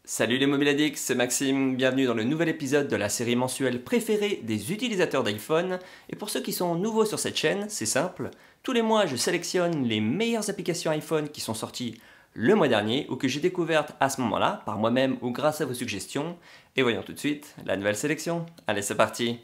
Salut les Mobile Addicts, c'est Maxime, bienvenue dans le nouvel épisode de la série mensuelle préférée des utilisateurs d'iPhone. Et pour ceux qui sont nouveaux sur cette chaîne, c'est simple, tous les mois je sélectionne les meilleures applications iPhone qui sont sorties le mois dernier ou que j'ai découvertes à ce moment-là, par moi-même ou grâce à vos suggestions. Et voyons tout de suite la nouvelle sélection. Allez, c'est parti!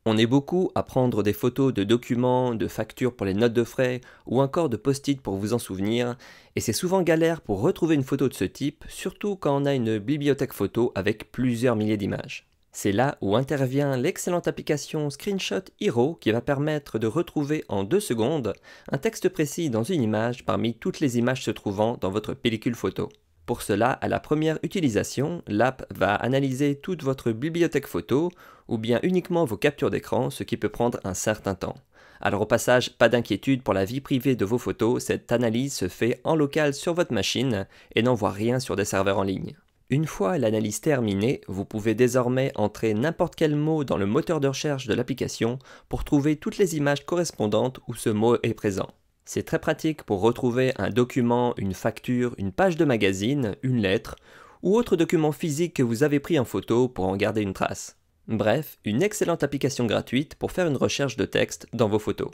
On est beaucoup à prendre des photos de documents, de factures pour les notes de frais ou encore de post-it pour vous en souvenir, et c'est souvent galère pour retrouver une photo de ce type, surtout quand on a une bibliothèque photo avec plusieurs milliers d'images. C'est là où intervient l'excellente application Screenshot Hero qui va permettre de retrouver en 2 secondes un texte précis dans une image parmi toutes les images se trouvant dans votre pellicule photo. Pour cela, à la première utilisation, l'app va analyser toute votre bibliothèque photo ou bien uniquement vos captures d'écran, ce qui peut prendre un certain temps. Alors au passage, pas d'inquiétude pour la vie privée de vos photos, cette analyse se fait en local sur votre machine et n'envoie rien sur des serveurs en ligne. Une fois l'analyse terminée, vous pouvez désormais entrer n'importe quel mot dans le moteur de recherche de l'application pour trouver toutes les images correspondantes où ce mot est présent. C'est très pratique pour retrouver un document, une facture, une page de magazine, une lettre ou autre document physique que vous avez pris en photo pour en garder une trace. Bref, une excellente application gratuite pour faire une recherche de texte dans vos photos.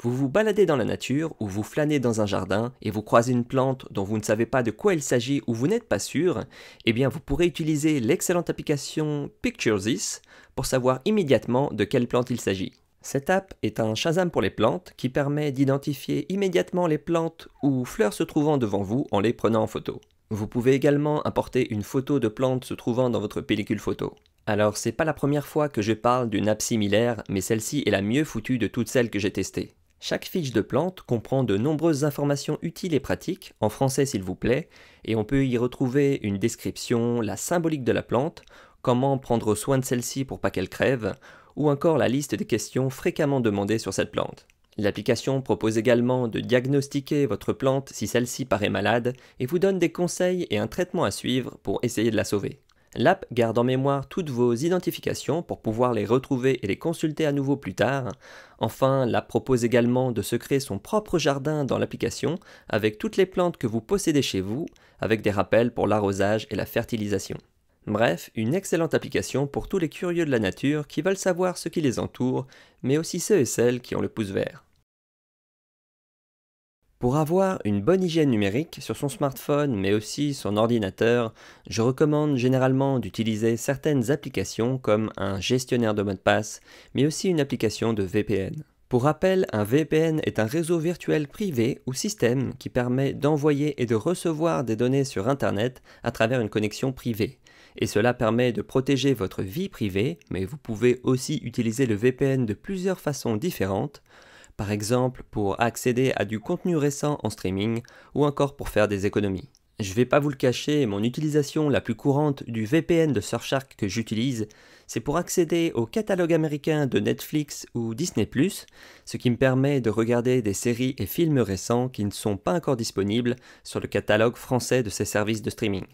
Vous vous baladez dans la nature ou vous flânez dans un jardin et vous croisez une plante dont vous ne savez pas de quoi il s'agit ou vous n'êtes pas sûr, eh bien vous pourrez utiliser l'excellente application Picture This pour savoir immédiatement de quelle plante il s'agit. Cette app est un Shazam pour les plantes qui permet d'identifier immédiatement les plantes ou fleurs se trouvant devant vous en les prenant en photo. Vous pouvez également importer une photo de plante se trouvant dans votre pellicule photo. Alors c'est pas la première fois que je parle d'une app similaire, mais celle-ci est la mieux foutue de toutes celles que j'ai testées. Chaque fiche de plante comprend de nombreuses informations utiles et pratiques, en français s'il vous plaît, et on peut y retrouver une description, la symbolique de la plante, comment prendre soin de celle-ci pour pas qu'elle crève, ou encore la liste des questions fréquemment demandées sur cette plante. L'application propose également de diagnostiquer votre plante si celle-ci paraît malade et vous donne des conseils et un traitement à suivre pour essayer de la sauver. L'app garde en mémoire toutes vos identifications pour pouvoir les retrouver et les consulter à nouveau plus tard. Enfin, l'app propose également de se créer son propre jardin dans l'application avec toutes les plantes que vous possédez chez vous, avec des rappels pour l'arrosage et la fertilisation. Bref, une excellente application pour tous les curieux de la nature qui veulent savoir ce qui les entoure, mais aussi ceux et celles qui ont le pouce vert. Pour avoir une bonne hygiène numérique sur son smartphone mais aussi son ordinateur, je recommande généralement d'utiliser certaines applications comme un gestionnaire de mots de passe, mais aussi une application de VPN. Pour rappel, un VPN est un réseau virtuel privé ou système qui permet d'envoyer et de recevoir des données sur Internet à travers une connexion privée. Et cela permet de protéger votre vie privée, mais vous pouvez aussi utiliser le VPN de plusieurs façons différentes, par exemple pour accéder à du contenu récent en streaming ou encore pour faire des économies. Je vais pas vous le cacher, mon utilisation la plus courante du VPN de Surfshark que j'utilise, c'est pour accéder au catalogue américain de Netflix ou Disney+, ce qui me permet de regarder des séries et films récents qui ne sont pas encore disponibles sur le catalogue français de ces services de streaming.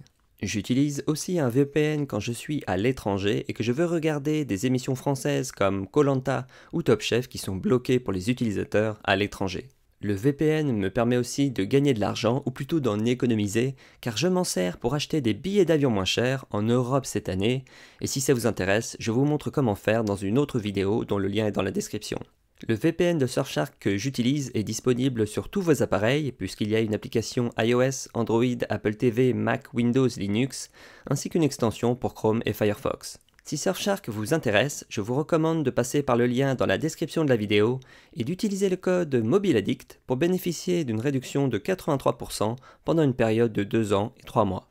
J'utilise aussi un VPN quand je suis à l'étranger et que je veux regarder des émissions françaises comme Koh-Lanta ou Top Chef qui sont bloquées pour les utilisateurs à l'étranger. Le VPN me permet aussi de gagner de l'argent ou plutôt d'en économiser car je m'en sers pour acheter des billets d'avion moins chers en Europe cette année et si ça vous intéresse, je vous montre comment faire dans une autre vidéo dont le lien est dans la description. Le VPN de Surfshark que j'utilise est disponible sur tous vos appareils puisqu'il y a une application iOS, Android, Apple TV, Mac, Windows, Linux, ainsi qu'une extension pour Chrome et Firefox. Si Surfshark vous intéresse, je vous recommande de passer par le lien dans la description de la vidéo et d'utiliser le code MOBILEADDICT pour bénéficier d'une réduction de 83% pendant une période de 2 ans et 3 mois.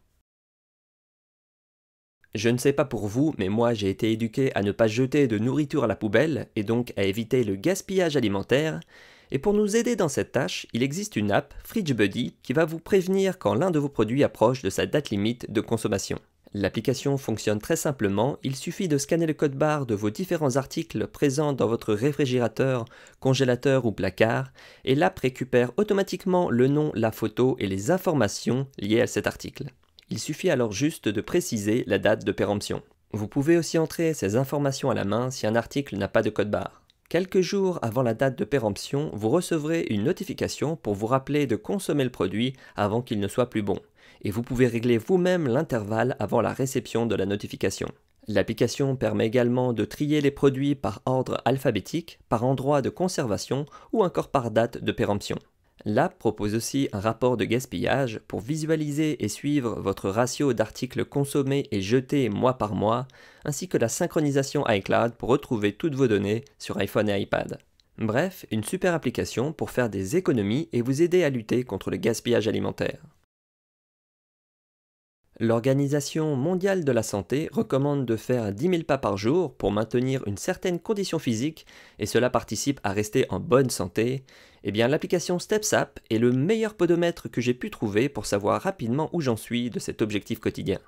Je ne sais pas pour vous, mais moi j'ai été éduqué à ne pas jeter de nourriture à la poubelle et donc à éviter le gaspillage alimentaire. Et pour nous aider dans cette tâche, il existe une app, Fridge Buddy, qui va vous prévenir quand l'un de vos produits approche de sa date limite de consommation. L'application fonctionne très simplement, il suffit de scanner le code barre de vos différents articles présents dans votre réfrigérateur, congélateur ou placard, et l'app récupère automatiquement le nom, la photo et les informations liées à cet article. Il suffit alors juste de préciser la date de péremption. Vous pouvez aussi entrer ces informations à la main si un article n'a pas de code barre. Quelques jours avant la date de péremption, vous recevrez une notification pour vous rappeler de consommer le produit avant qu'il ne soit plus bon. Et vous pouvez régler vous-même l'intervalle avant la réception de la notification. L'application permet également de trier les produits par ordre alphabétique, par endroit de conservation ou encore par date de péremption. L'app propose aussi un rapport de gaspillage pour visualiser et suivre votre ratio d'articles consommés et jetés mois par mois, ainsi que la synchronisation iCloud pour retrouver toutes vos données sur iPhone et iPad. Bref, une super application pour faire des économies et vous aider à lutter contre le gaspillage alimentaire. L'Organisation mondiale de la santé recommande de faire 10 000 pas par jour pour maintenir une certaine condition physique et cela participe à rester en bonne santé. Eh bien, l'application StepsApp est le meilleur podomètre que j'ai pu trouver pour savoir rapidement où j'en suis de cet objectif quotidien.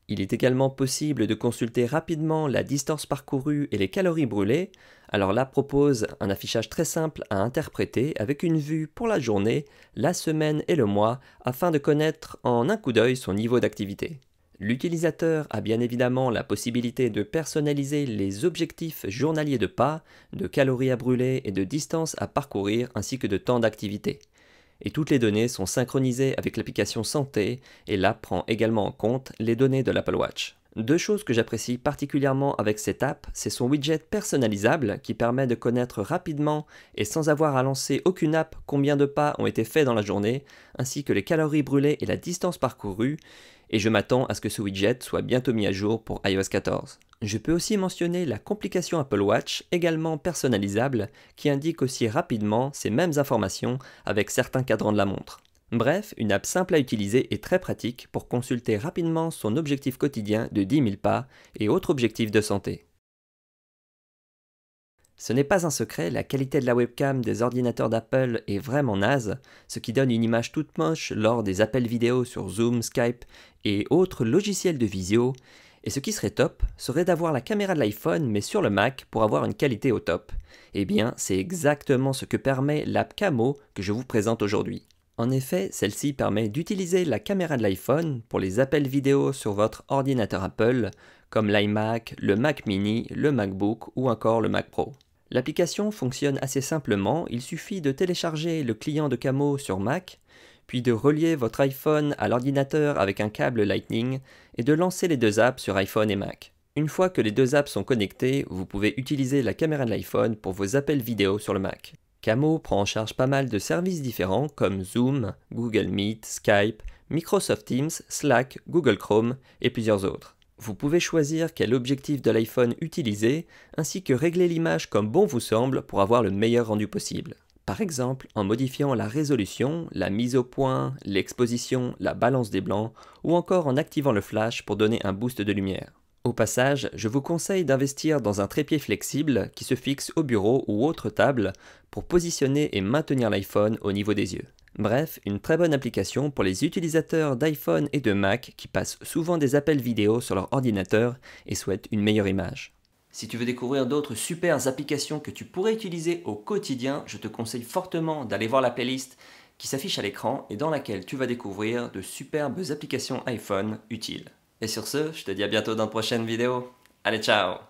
Il est également possible de consulter rapidement la distance parcourue et les calories brûlées. Alors l'app propose un affichage très simple à interpréter avec une vue pour la journée, la semaine et le mois afin de connaître en un coup d'œil son niveau d'activité. L'utilisateur a bien évidemment la possibilité de personnaliser les objectifs journaliers de pas, de calories à brûler et de distance à parcourir ainsi que de temps d'activité. Et toutes les données sont synchronisées avec l'application Santé et l'app prend également en compte les données de l'Apple Watch. Deux choses que j'apprécie particulièrement avec cette app, c'est son widget personnalisable qui permet de connaître rapidement et sans avoir à lancer aucune app combien de pas ont été faits dans la journée, ainsi que les calories brûlées et la distance parcourue, et je m'attends à ce que ce widget soit bientôt mis à jour pour iOS 14. Je peux aussi mentionner la complication Apple Watch, également personnalisable, qui indique aussi rapidement ces mêmes informations avec certains cadrans de la montre. Bref, une app simple à utiliser et très pratique pour consulter rapidement son objectif quotidien de 10 000 pas et autres objectifs de santé. Ce n'est pas un secret, la qualité de la webcam des ordinateurs d'Apple est vraiment naze, ce qui donne une image toute moche lors des appels vidéo sur Zoom, Skype et autres logiciels de visio. Et ce qui serait top, serait d'avoir la caméra de l'iPhone mais sur le Mac pour avoir une qualité au top. Eh bien, c'est exactement ce que permet l'app Camo que je vous présente aujourd'hui. En effet, celle-ci permet d'utiliser la caméra de l'iPhone pour les appels vidéo sur votre ordinateur Apple, comme l'iMac, le Mac mini, le MacBook ou encore le Mac Pro. L'application fonctionne assez simplement, il suffit de télécharger le client de Camo sur Mac, puis de relier votre iPhone à l'ordinateur avec un câble Lightning et de lancer les deux apps sur iPhone et Mac. Une fois que les deux apps sont connectées, vous pouvez utiliser la caméra de l'iPhone pour vos appels vidéo sur le Mac. Camo prend en charge pas mal de services différents comme Zoom, Google Meet, Skype, Microsoft Teams, Slack, Google Chrome et plusieurs autres. Vous pouvez choisir quel objectif de l'iPhone utiliser, ainsi que régler l'image comme bon vous semble pour avoir le meilleur rendu possible. Par exemple, en modifiant la résolution, la mise au point, l'exposition, la balance des blancs, ou encore en activant le flash pour donner un boost de lumière. Au passage, je vous conseille d'investir dans un trépied flexible qui se fixe au bureau ou autre table pour positionner et maintenir l'iPhone au niveau des yeux. Bref, une très bonne application pour les utilisateurs d'iPhone et de Mac qui passent souvent des appels vidéo sur leur ordinateur et souhaitent une meilleure image. Si tu veux découvrir d'autres super applications que tu pourrais utiliser au quotidien, je te conseille fortement d'aller voir la playlist qui s'affiche à l'écran et dans laquelle tu vas découvrir de superbes applications iPhone utiles. Et sur ce, je te dis à bientôt dans de prochaines vidéos. Allez, ciao!